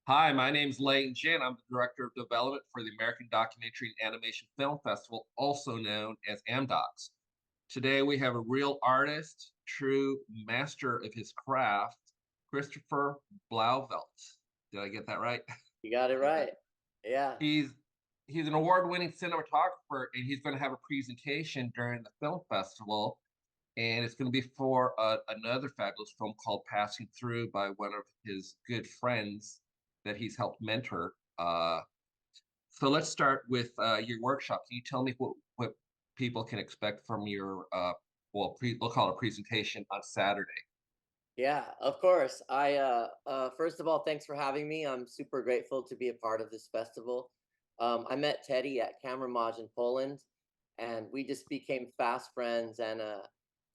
Hi, my name's Lane Jin. I'm the Director of Development for the American Documentary and Animation Film Festival, also known as AmDocs. Today we have a real artist, true master of his craft, Christopher Blauvelt. Did I get that right? You got it right. Yeah. He's he's an award-winning cinematographer, and he's going to have a presentation during the film festival, and it's going to be for another fabulous film called Passing Through by one of his good friends that he's helped mentor. So let's start with your workshop. Can you tell me what people can expect from your we'll call it a presentation on Saturday? Yeah, of course. I first of all, thanks for having me. I'm super grateful to be a part of this festival. I met Teddy at Kameramaj in Poland, and we just became fast friends. And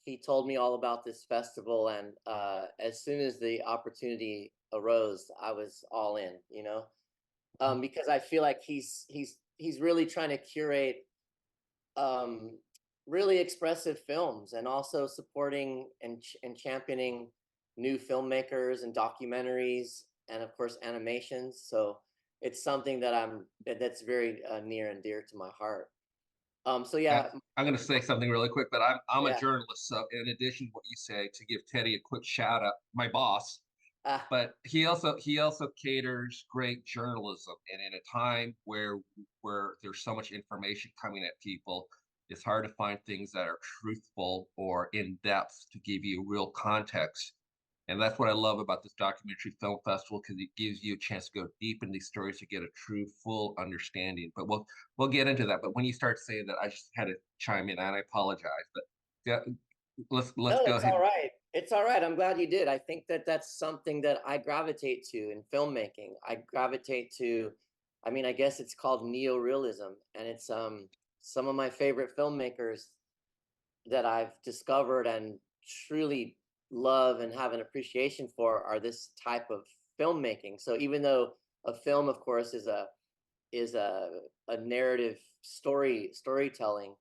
he told me all about this festival, and as soon as the opportunity arose, I was all in. Because I feel like he's really trying to curate um, really expressive films and also supporting and championing new filmmakers and documentaries and of course animations. So it's something that's very near and dear to my heart. So I, yeah, I'm going to say something really quick, but I'm a yeah. journalist, so in addition to what you say, to give Teddy a quick shout out, my boss, Ah, but he also caters great journalism, and in a time where there's so much information coming at people, it's hard to find things that are truthful or in depth to give you real context. And that's what I love about this documentary film festival, because it gives you a chance to go deep in these stories to get a true full understanding. But we'll get into that. But when you start saying that, I just had to chime in, and I apologize, but yeah, let's no, go it's ahead. all right. It's all right. I'm glad you did. I think that that's something that I gravitate to in filmmaking. I gravitate to, I mean, I guess it's called neorealism, and it's some of my favorite filmmakers that I've discovered and truly love and have an appreciation for are this type of filmmaking. So even though a film, of course, is a narrative storytelling,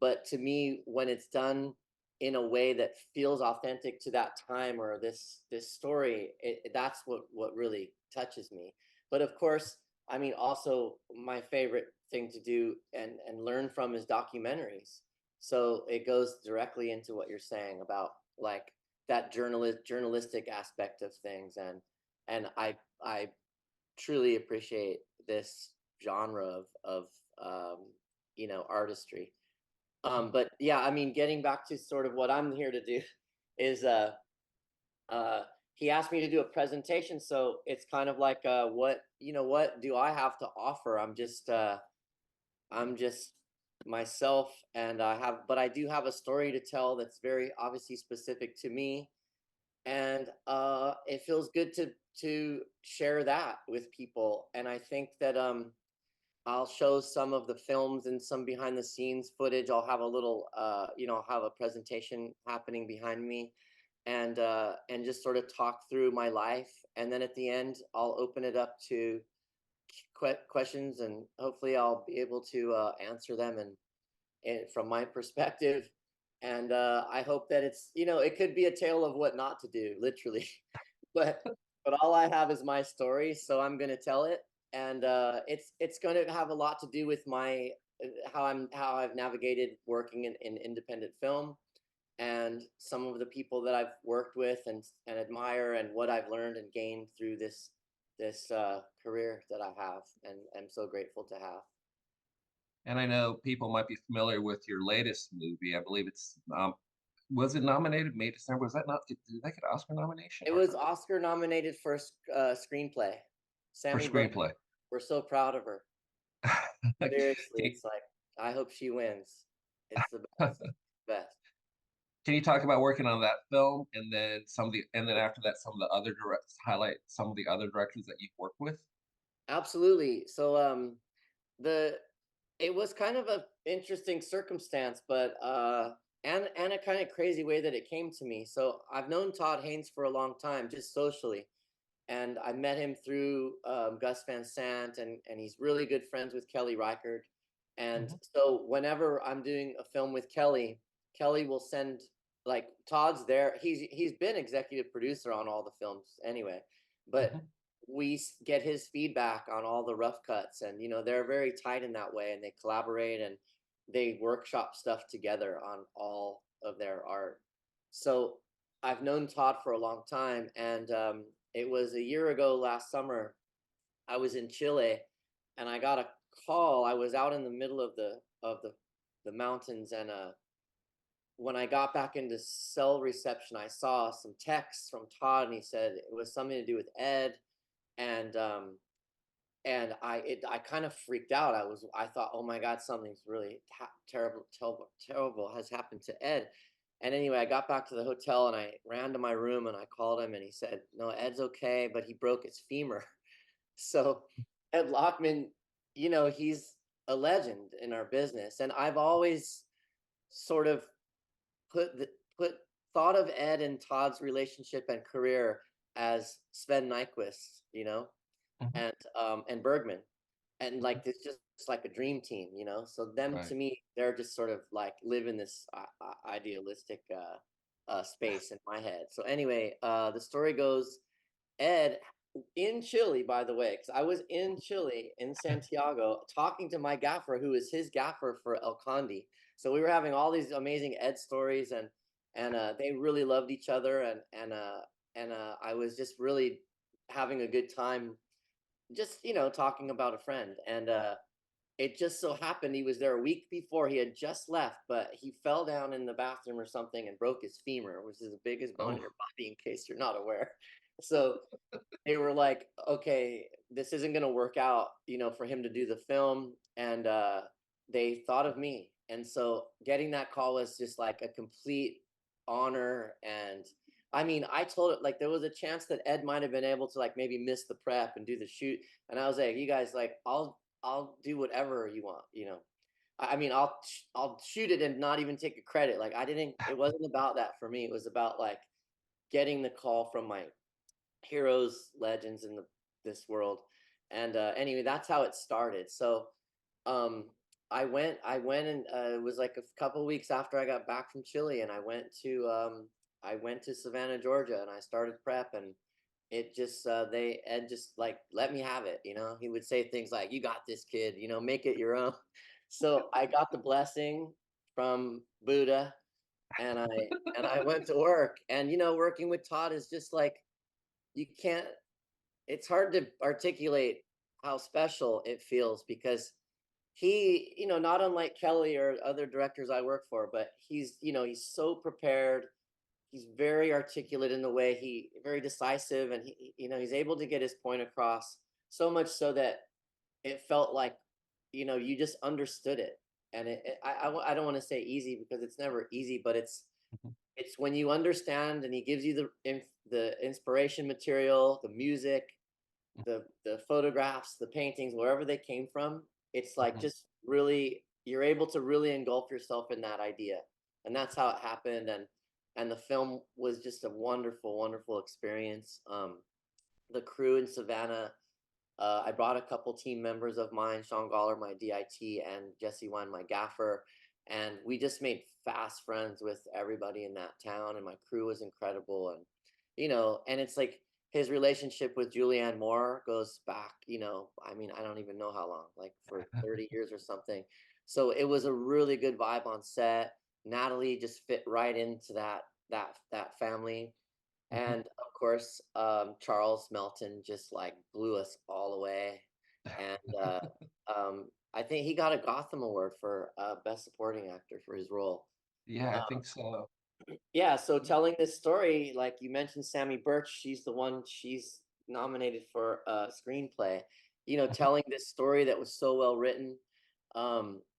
but to me, when it's done in a way that feels authentic to that time or this story, that's what really touches me. But of course, I mean, also my favorite thing to do and learn from is documentaries. So it goes directly into what you're saying about like that journalistic aspect of things, and I truly appreciate this genre of um, artistry. But yeah, I mean, getting back to sort of what I'm here to do is uh, he asked me to do a presentation, so it's kind of like what do I have to offer? I'm just myself, and I do have a story to tell that's very obviously specific to me, and it feels good to share that with people. And I think that I'll show some of the films and some behind the scenes footage. I'll have a little I'll have a presentation happening behind me, and just sort of talk through my life, and then at the end I'll open it up to questions, and hopefully I'll be able to answer them and from my perspective. And I hope that it could be a tale of what not to do, literally. but but all I have is my story, so I'm going to tell it. And it's going to have a lot to do with my how I've navigated working in independent film, and some of the people that I've worked with and admire, and what I've learned and gained through this career that I have, and I'm so grateful to have. And I know people might be familiar with your latest movie. I believe it's was it nominated May December? Was that not did they get an Oscar nomination It or was something Oscar nominated for screenplay. for Sammy Burnett. screenplay? We're so proud of her. Seriously, Can it's like I hope she wins. It's the best, best. can you talk about working on that film, and then and then after that some of the other directors, highlight some of the other directors that you've worked with? Absolutely. So the it was kind of a interesting circumstance, but and a kind of crazy way that it came to me. So I've known Todd Haynes for a long time, just socially, and I met him through Gus Van Sant, and he's really good friends with Kelly Reichert. And Mhm. so whenever I'm doing a film with Kelly, Kelly will send, like, Todd's there. He's been executive producer on all the films anyway, but Mhm. get his feedback on all the rough cuts, and they're very tight in that way, and they collaborate and they workshop stuff together on all of their art. So I've known Todd for a long time, and it was a year ago last summer. I was in Chile, and I got a call. I was out in the middle of the mountains, and when I got back into cell reception, I saw some texts from Todd, and he said it was something to do with Ed, and I kind of freaked out. I thought, oh my God, something's really terrible, terrible, terrible has happened to Ed. And anyway, I got back to the hotel and I ran to my room and I called him and he said, no, Ed's okay, but he broke his femur. So Ed Lockman, he's a legend in our business, and I've always sort of put the put thought of Ed and Todd's relationship and career as Sven Nykvist, Mhm. and Bergman, and Mhm. like it's just like a dream team, So them Right. to me, they're just sort of like live in this idealistic space in my head. So anyway, the story goes, Ed in Chile, by the way, because I was in Chile in Santiago talking to my gaffer, who is his gaffer for El Condi. So we were having all these amazing Ed stories, and they really loved each other, and I was just really having a good time, just talking about a friend, and it just so happened he was there a week before. He had just left, but he fell down in the bathroom or something and broke his femur, which is the biggest bone in Oh, your body, in case you're not aware. So they were like, okay, this isn't going to work out, for him to do the film. And they thought of me. And so getting that call was just like a complete honor. And I mean, I told it like there was a chance that Ed might have been able to like maybe miss the prep and do the shoot. And I was like, you guys, like, I'll do whatever you want. I mean, I'll shoot it and not even take a credit. Like I didn't. It wasn't about that for me. It was about like getting the call from my heroes, legends in this world. And anyway, that's how it started. So um, I went, and it was like a couple weeks after I got back from Chile, and I went to Savannah, Georgia, and I started prep, and it just Ed just like let me have it. He would say things like, "You got this, kid. Make it your own." So I got the blessing from Buddha, and I went to work, and working with Todd is just like you can't it's hard to articulate how special it feels, because he, not unlike Kelly or other directors I work for, but he's so prepared. He's very articulate in the way very decisive, and he's able to get his point across so much so that it felt like, you just understood it. And I don't want to say easy, because it's never easy, but mhm. it's when you understand, and he gives you the inspiration material, the music, the photographs, the paintings, wherever they came from. It's like Mhm. just really you're able to really engulf yourself in that idea, and that's how it happened. And the film was just a wonderful, wonderful experience. The crew in Savannah. I brought a couple team members of mine, Sean Galler, my DIT, and Jesse Wine, my gaffer, and we just made fast friends with everybody in that town. And my crew was incredible, and it's like his relationship with Julianne Moore goes back, I mean, I don't even know how long, like for 30 years or something. So it was a really good vibe on set. Natalie just fit right into that family, Mhm. and of course, Charles Melton just like blew us all away. And I think he got a Gotham Award for Best Supporting Actor for his role. Yeah, I Uh, think so. yeah, so telling this story, like you mentioned, Sammy Birch, she's nominated for a screenplay. Mhm. Telling this story that was so well written.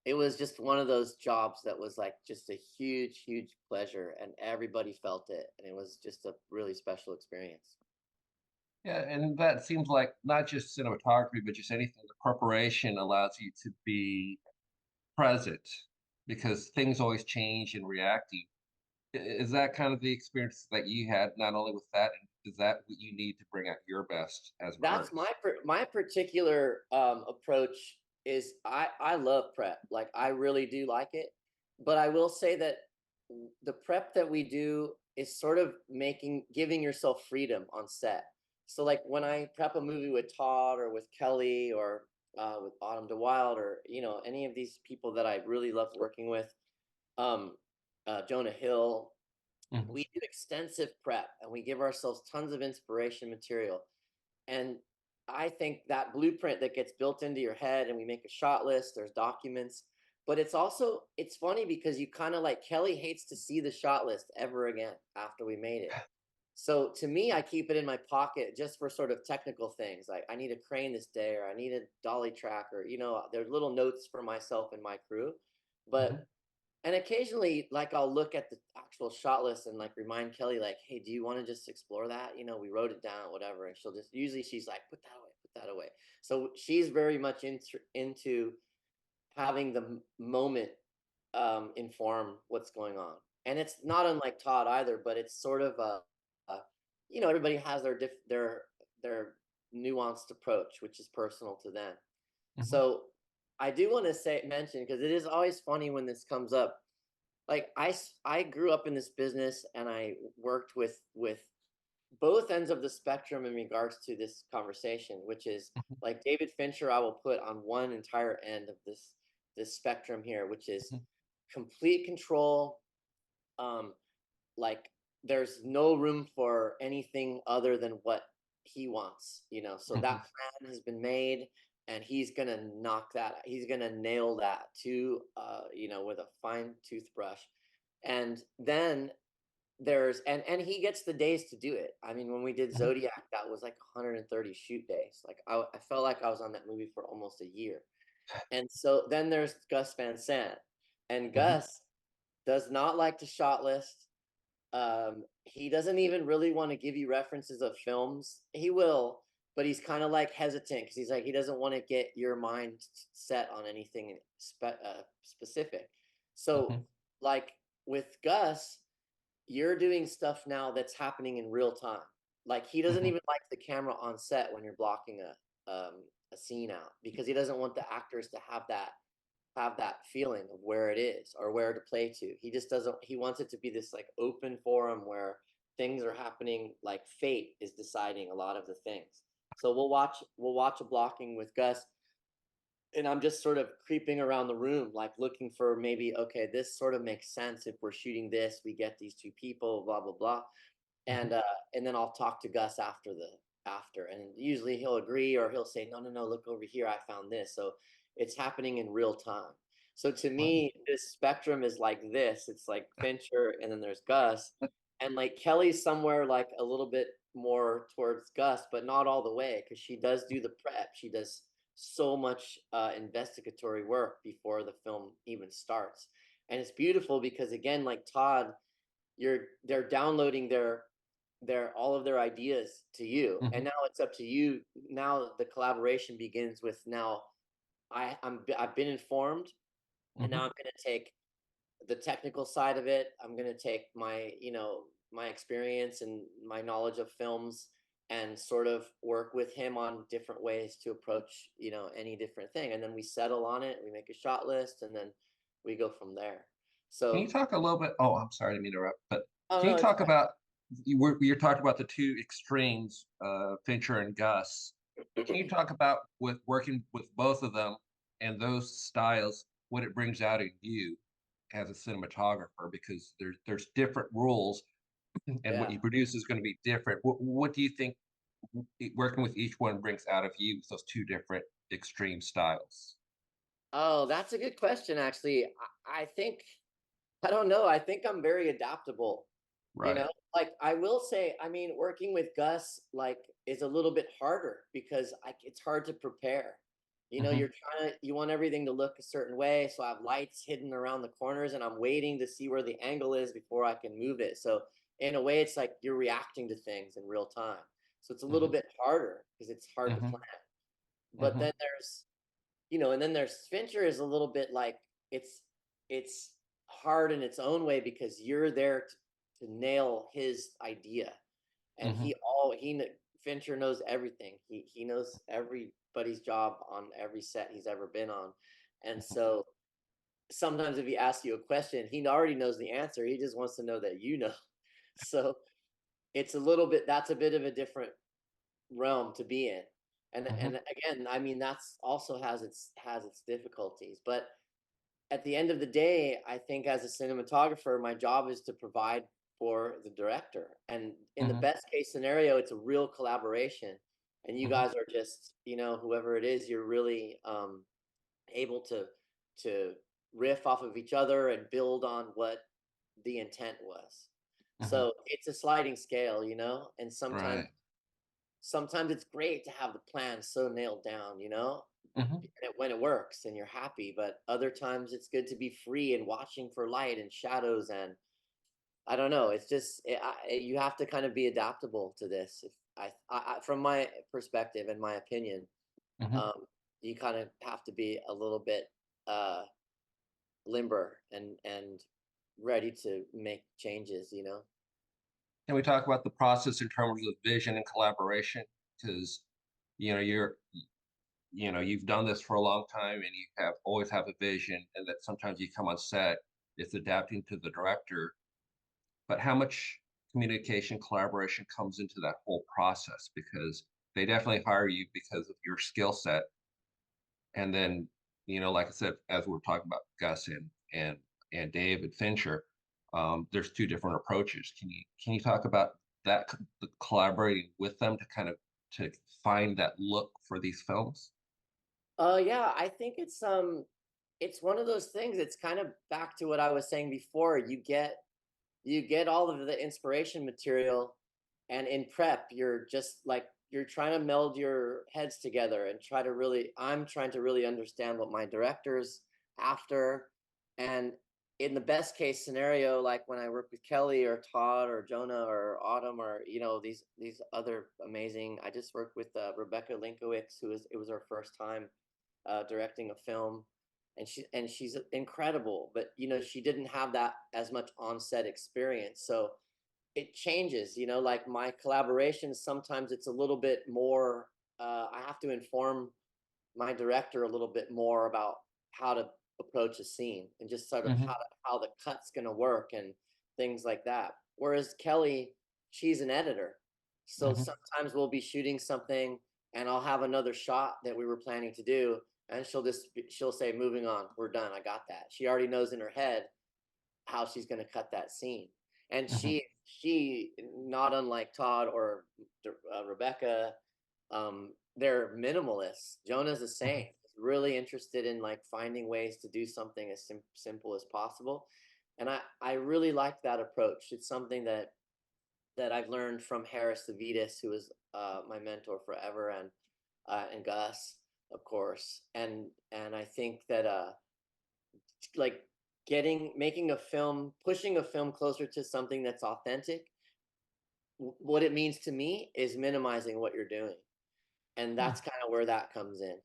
It was just one of those jobs that was like just a huge, huge pleasure, and everybody felt it, and it was just a really special experience. Yeah, and that seems like not just cinematography, but just anything the corporation allows you to be present because things always change and reacting. Is that kind of the experience that you had, not only with that, and is that what you need to bring out your best as an That's artist? my particular approach. Is I love prep, like I really do like it, but I will say that the prep that we do is sort of giving yourself freedom on set. So like when I prep a movie with Todd or with Kelly or with Autumn DeWild or any of these people that I really love working with, um, Jonah Hill, Mhm. we do extensive prep and we give ourselves tons of inspiration material. And I think that blueprint that gets built into your head, and we make a shot list, there's documents, but it's funny because you kind of like Kelly hates to see the shot list ever again after we made it. So to me, I keep it in my pocket just for sort of technical things. Like I need a crane this day, or I need a dolly track, or there's little notes for myself and my crew. Mhm. But and occasionally, like I'll look at the actual shot list and like remind Kelly, like, hey, do you want to just explore that? We wrote it down, whatever. And she'll just usually she's like, put that away, put that away. So she's very much into having the moment inform what's going on. And it's not unlike Todd either, but it's sort of everybody has their nuanced approach, which is personal to them. Mhm. So I do want to say mention because it is always funny when this comes up. Like I grew up in this business and I worked with both ends of the spectrum in regards to this conversation, which is Mhm. like David Fincher I will put on one entire end of this spectrum here, which is Mhm. complete control. um like there's no room for anything other than what he wants, so that Mhm. plan has been made, and he's gonna nail that to with a fine toothbrush. And then and he gets the days to do it. I mean, when we did Mhm. Zodiac, that was like 130 shoot days. Like I felt like I was on that movie for almost a year. And so then there's Gus Van Sant, and Mhm. Gus does not like to shot list. He doesn't even really want to give you references of films. He will, but he's kind of like hesitant because he's like he doesn't want to get your mind set on anything specific. So, Mhm. like with Gus, you're doing stuff now that's happening in real time. Like he doesn't Mhm. even like the camera on set when you're blocking a scene out because he doesn't want the actors to have that feeling of where it is or where to play to. He just doesn't he wants it to be this like open forum where things are happening, like fate is deciding a lot of the things. So we'll watch a blocking with Gus, and I'm just sort of creeping around the room, like looking for maybe, okay, this sort of makes sense. If we're shooting this, we get these two people, blah, blah, blah. And Mhm. uh and then I'll talk to Gus after. And usually he'll agree or he'll say, no, no, no, look over here, I found this. So it's happening in real time. So to Wow. me, this spectrum is like this. It's like Fincher and then there's Gus. And like Kelly's somewhere like a little bit more towards Gus, but not all the way because she does do the prep. She does so much investigatory work before the film even starts. And it's beautiful because again, like Todd, they're downloading their all of their ideas to you, and Mhm. now it's up to you. Now the collaboration begins with now I've been informed, and now Mhm. I'm going to take the technical side of it. I'm going to take my experience and my knowledge of films and sort of work with him on different ways to approach any different thing, and then we settle on it, we make a shot list, and then we go from there. Can So you talk a little bit? Oh, I'm sorry to interrupt, but oh can no, you it's talk about you're talking about the two extremes, Fincher and Gus. Can you fine. talk about with working with both of them and those styles, what it brings out in you as a cinematographer? Because there's different rules, and what Yeah. you produce is going to be different. What do you think working with each one brings out of you with those two different extreme styles? Oh, that's a good question, actually. I think, I don't know. I think I'm very adaptable. Right. Like I will say, I mean, working with Gus like is a little bit harder because it's hard to prepare. Hmm. You want everything to look a certain way. So I have lights hidden around the corners and I'm waiting to see where the angle is before I can move it. So in a way, it's like you're reacting to things in real time. So it's a little Hmm. bit harder because it's hard to Hmm. plan. But Hmm. then there's Fincher is a little bit like it's it's hard in its own way because you're there to nail his idea, and Hmm. Fincher knows everything. He knows everybody's job on every set he's ever been on, and so sometimes if he asks you a question, he already knows the answer. He just wants to know that you know. So it's a little bit that's a bit of a different realm to be in. Mhm. And again, I mean, that's also has its difficulties. But at the end of the day, I think as a cinematographer, my job is to provide for the director. And in the Mhm. best case scenario, it's a real collaboration. And you Mhm. guys are just, whoever it is, you're really able to riff off of each other and build on what the intent was. Mhm. So it's a sliding scale, and Right. sometimes it's great to have the plan so nailed down, Mhm. when it works and you're happy. But other times it's good to be free and watching for light and shadows. And I don't know. It's just you have to kind of be adaptable to this. If from my perspective and my opinion, Mhm. um, you kind of have to be a little bit uh, limber and ready to make changes. Can we talk about the process in terms of vision and collaboration? Because, you're you've done this for a long time and you have always have a vision, and that sometimes you come on set, it's adapting to the director. But how much communication, collaboration comes into that whole process? Because they definitely hire you because of your skill set. And then, like I said, as we're talking about Gus and David Fincher, there's two different approaches. Can you talk about that the collaborating with them to kind of to find that look for these films? Yeah, I think it's one of those things. It's kind of back to what I was saying before. You get all of the inspiration material, and in prep you're just like you're trying to meld your heads together and try to really I'm trying to really understand what my director's after. And in the best case scenario, like when I work with Kelly or Todd or Jonah or Autumn or these other amazing, I just worked with Rebecca Linkowicz, who was it was her first time directing a film, and she's incredible. But she didn't have that as much on-set experience, so it changes. Like my collaborations, sometimes it's a little bit more. I have to inform my director a little bit more about how to approach a scene and just sort of Hmm. how the cut's going to work and things like that. Whereas Kelly, she's an editor, so Hmm. sometimes we'll be shooting something and I'll have another shot that we were planning to do, and she'll say, moving on, we're done, I got that. She already knows in her head how she's going to cut that scene. And Hmm. she not unlike Todd or Rebecca, they're minimalists. Jonah's the same. Hmm. He's really interested in like finding ways to do something as simple as possible. And I really like that approach. It's something that I've learned from Harris Savides, who was my mentor forever, and Gus, of course. And I think that like making a film, pushing a film closer to something that's authentic, what it means to me is minimizing what you're doing. And Hmm. that's kind of where that comes in.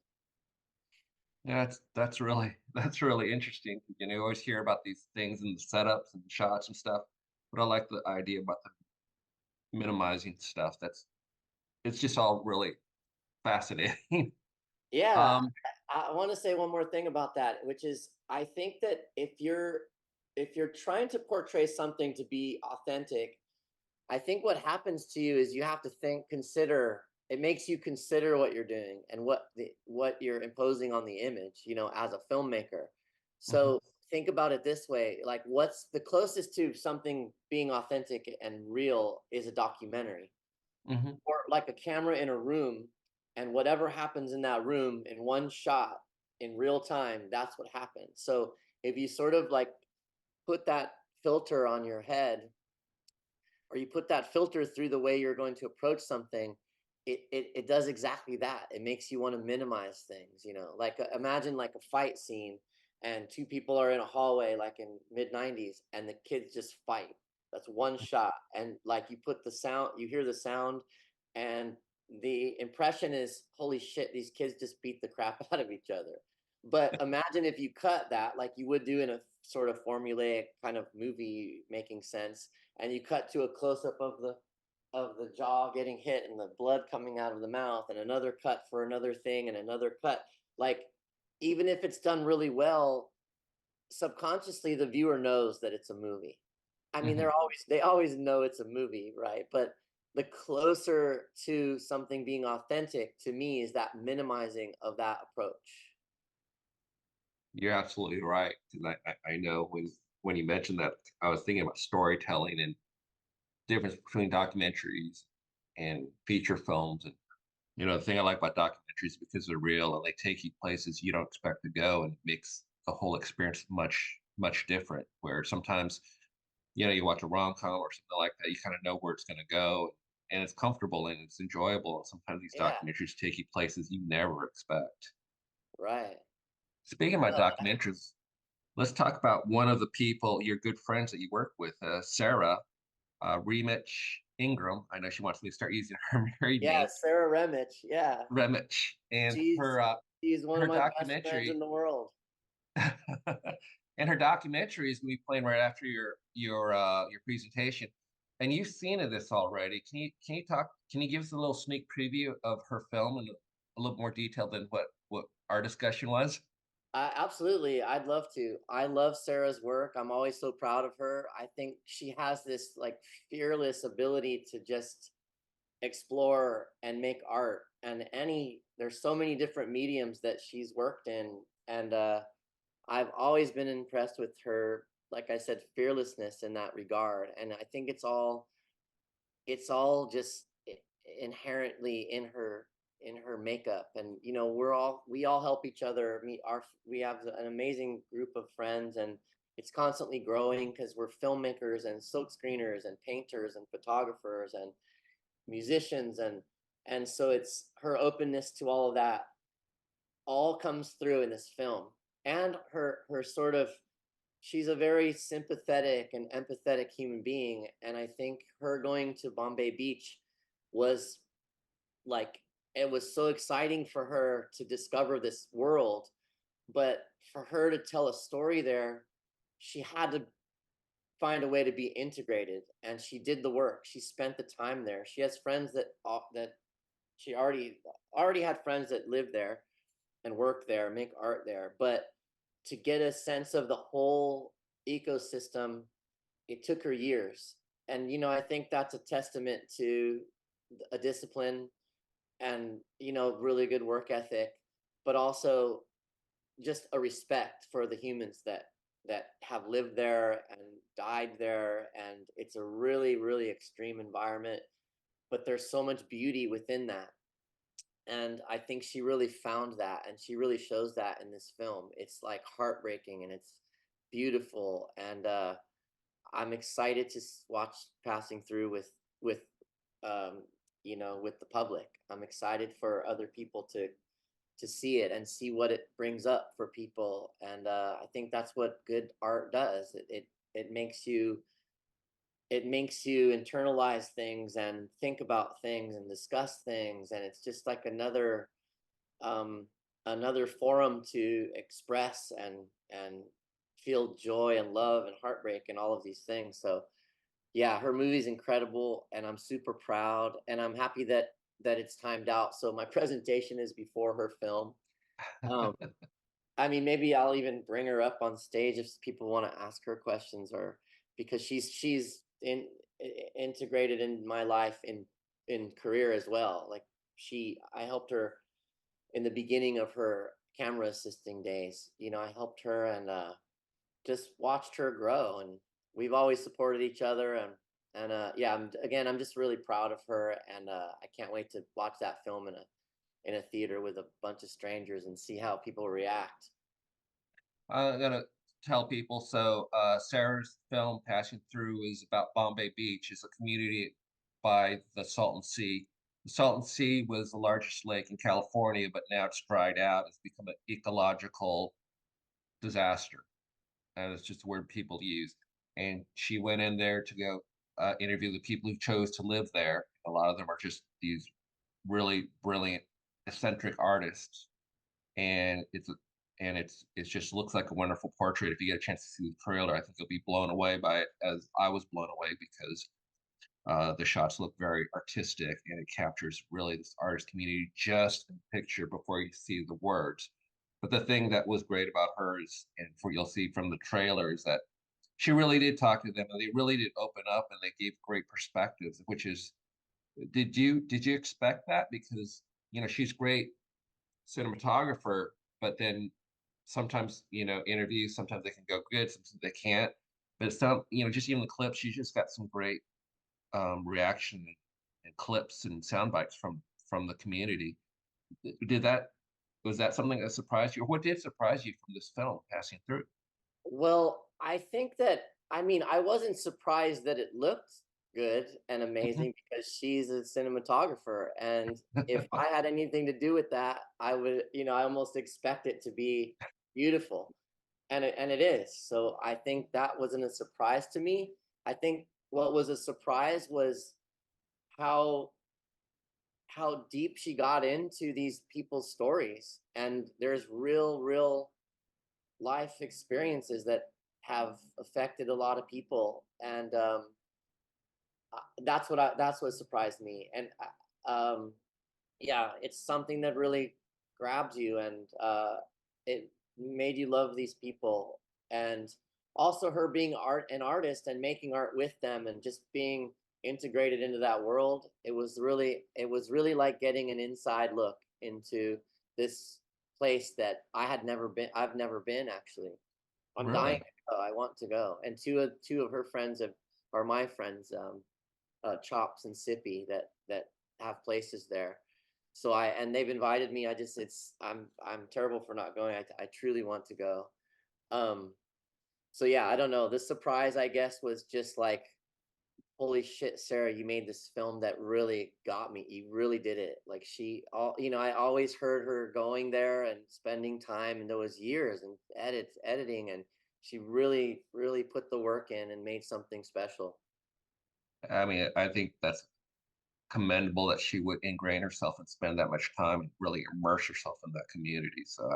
Yeah, that's really that's really interesting. You always hear about these things and the setups and shots and stuff, but I like the idea about the minimizing stuff. It's just all really fascinating. Yeah, um, I want to say one more thing about that, which is I think that if you're trying to portray something to be authentic, I think what happens to you is you have to consider. It makes you consider what you're doing and what you're imposing on the image, as a filmmaker. mhm, So think about it this way: like, what's the closest to something being authentic and real is a documentary, mhm, or like a camera in a room, and whatever happens in that room in one shot in real time, that's what happens. So if you sort of like put that filter on your head, or you put that filter through the way you're going to approach something, it does exactly that. It makes you want to minimize things, like imagine like a fight scene and two people are in a hallway like in mid 90s and the kids just fight. That's one shot, and like you put the sound, you hear the sound, and the impression is, holy shit, these kids just beat the crap out of each other. But imagine if you cut that like you would do in a sort of formulaic kind of movie making sense, and you cut to a close up of the jaw getting hit and the blood coming out of the mouth, and another cut for another thing and another cut. Like, even if it's done really well, subconsciously the viewer knows that it's a movie. I mean, mhm, they always know it's a movie, right? the closer to something being authentic to me is that minimizing of that approach. You're absolutely right. 'Cause I know when you mentioned that, I was thinking about storytelling and difference between documentaries and feature films. And the thing I like about documentaries is because they're real and they take you places you don't expect to go, and it makes the whole experience much different. Where sometimes, you watch a rom com or something like that, you kind of know where it's going to go, and it's comfortable and it's enjoyable. And sometimes these Yeah, documentaries take you places you never expect. right. Speaking of my No, documentaries, let's talk about one of the people, your good friends that you work with, Sarah Remich Ingram. I know she wants me to start using her married yeah, name, Sarah Remich. Yeah, Remich, and she's she's one of her my best friends in documentary, the world. and her documentary is gonna be playing right after your presentation. And you've seen of this already. Can you give us a little sneak preview of her film and a little more detail than what our discussion was? Absolutely, I'd love to. I love Sarah's work. I'm always so proud of her. I think she has this like fearless ability to just explore and make art. And there's so many different mediums that she's worked in, and I've always been impressed with her. Like I said, fearlessness in that regard. And I think it's all just inherently in her makeup. And we all help each other. We have an amazing group of friends, and it's constantly growing because we're filmmakers and silk screeners and painters and photographers and musicians. And so it's her openness to all of that all comes through in this film. And her sort of she's a very sympathetic and empathetic human being. And I think her going to Bombay Beach was like, it was so exciting for her to discover this world. But for her to tell a story there, she had to find a way to be integrated, and she did the work. She spent the time there. She has friends that she already had friends that live there and work there, make art there. But to get a sense of the whole ecosystem, it took her years. And I think that's a testament to a discipline and really good work ethic, but also just a respect for the humans that have lived there and died there. And it's a really, really extreme environment, but there's so much beauty within that. And I think she really found that, and she really shows that in this film. It's like heartbreaking and it's beautiful. And I'm excited to watch passing through with um with the public. I'm excited for other people to see it and see what it brings up for people. And I think that's what good art does. It makes you internalize things and think about things and discuss things. And it's just like um another forum to express and feel joy and love and heartbreak and all of these things. So yeah, her movie's incredible, and I'm super proud, and I'm happy that it's timed out. So my presentation is before her film. Um, I mean, maybe I'll even bring her up on stage if people want to ask her questions, or because she's integrated in my life in career as well. Like I helped her in the beginning of her camera assisting days. I helped her and just watched her grow, and we've always supported each other. And yeah, I'm just really proud of her, and I can't wait to watch that film in a theater with a bunch of strangers and see how people react. I'm gonna tell people. So, Sarah's film "Passing Through" is about Bombay Beach. It's a community by the Salton Sea. The Salton Sea was the largest lake in California, but now it's dried out. It's become an ecological disaster, and it's just a word people use. And she went in there to go interview the people who chose to live there. A lot of them are just these really brilliant, eccentric artists, and it just looks like a wonderful portrait. If you get a chance to see the trailer, I think you'll be blown away by it, as I was blown away, because the shots look very artistic and it captures really this artist community just in the picture before you see the words. But the thing that was great about her is, and for you'll see from the trailer, is that she really did talk to them, and they really did open up, and they gave great perspectives, which is Did you expect that? Because she's great cinematographer, but then sometimes interviews sometimes they can go good, sometimes they can't. But it's not just even the clips. She's just got some great reaction and clips and sound bites from the community. Did that Was that something that surprised you, or what did surprise you from this film passing through? Well, I think that I mean, I wasn't surprised that it looked good and Mhm. amazing because she's a cinematographer, and if I had anything to do with that, I would, I almost expect it to be beautiful, and it is. So I think that wasn't a surprise to me. I think what was a surprise was how how deep she got into these people's stories, and there's real life experiences that have affected a lot of people, and that's what surprised me. And yeah, it's something that really grabbed you, and it made you love these people. And also her being an artist and making art with them and just being integrated into that world, it was really like getting an inside look into this place that I've never been, actually. I'm dying Really? to go. I want to go. And two of her friends are my friends, Chops and Sippy, that have places there. So and they've invited me. I just it's I'm terrible for not going. I truly want to go. Um, so yeah, I don't know. The surprise, I guess, was just like, holy shit, Sarah, you made this film that really got me. You really did it. Like, I always heard her going there and spending time in those years and editing, and she really put the work in and made something special. I mean, I think that's commendable that she would ingrain herself and spend that much time and really immerse herself in that community. So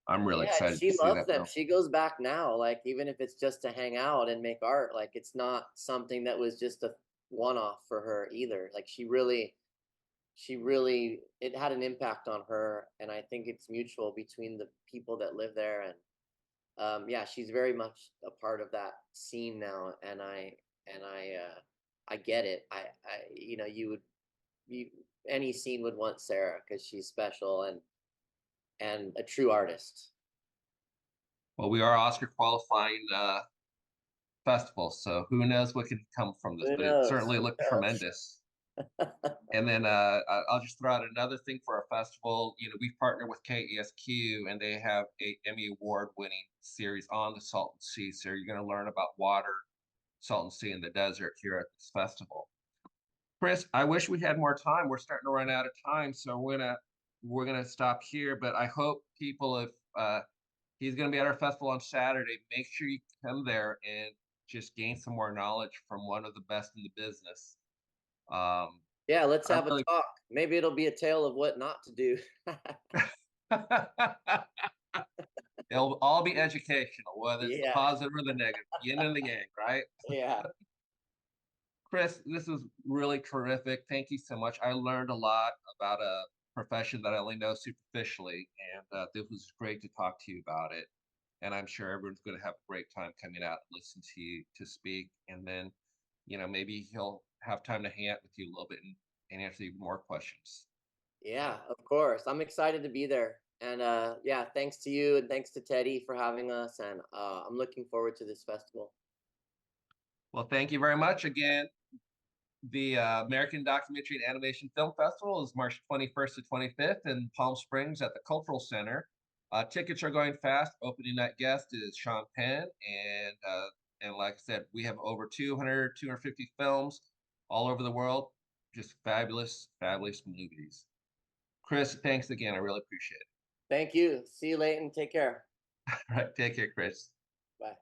I'm really Yeah, and excited to she see loves that them. film. She goes back now, like, even if it's just to hang out and make art, like, it's not something that was just a one-off for her either. Like, she really it had an impact on her, and I think it's mutual between the people that live there. And yeah, she's very much a part of that scene now, and I get it. You any scene would want Sarah because she's special and a true artist. Well, we are Oscar qualifying festivals, so who knows what can come from this, Who but it knows? certainly Who looked knows? tremendous. And then I'll just throw out another thing for our festival. We've partnered with KESQ, and they have a Emmy award-winning series on the Salton Sea. So you're going to learn about water, Salton Sea, and the desert here at this festival. Chris, I wish we had more time. We're starting to run out of time, so we're gonna stop here. But I hope people, if he's gonna be at our festival on Saturday, make sure you come there and just gain some more knowledge from one of the best in the business. Um, Yeah, let's I have a really, talk. Maybe it'll be a tale of what not to do. it'll all be educational, whether it's the Yeah, positive or the negative, yin and the yang, right? yeah, Chris, this was really terrific. Thank you so much. I learned a lot about a profession that I only know superficially, and this was great to talk to you about it. And I'm sure everyone's going to have a great time coming out and listen to you to speak. And then, maybe he'll have time to hang out with you a little bit and answer even more questions. yeah, So, of course. I'm excited to be there. And yeah, thanks to you and thanks to Teddy for having us. And I'm looking forward to this festival. well, thank you very much again. The American Documentary and Animation Film Festival is March 21st to 25th in Palm Springs at the Cultural Center. Tickets are going fast. Opening night guest is Sean Penn. And like I said, we have over 200, 250 films all over the world. Just fabulous, fabulous movies. Chris, thanks again. I really appreciate it. Thank you. See you later and take care. All right. Take care, Chris. Bye.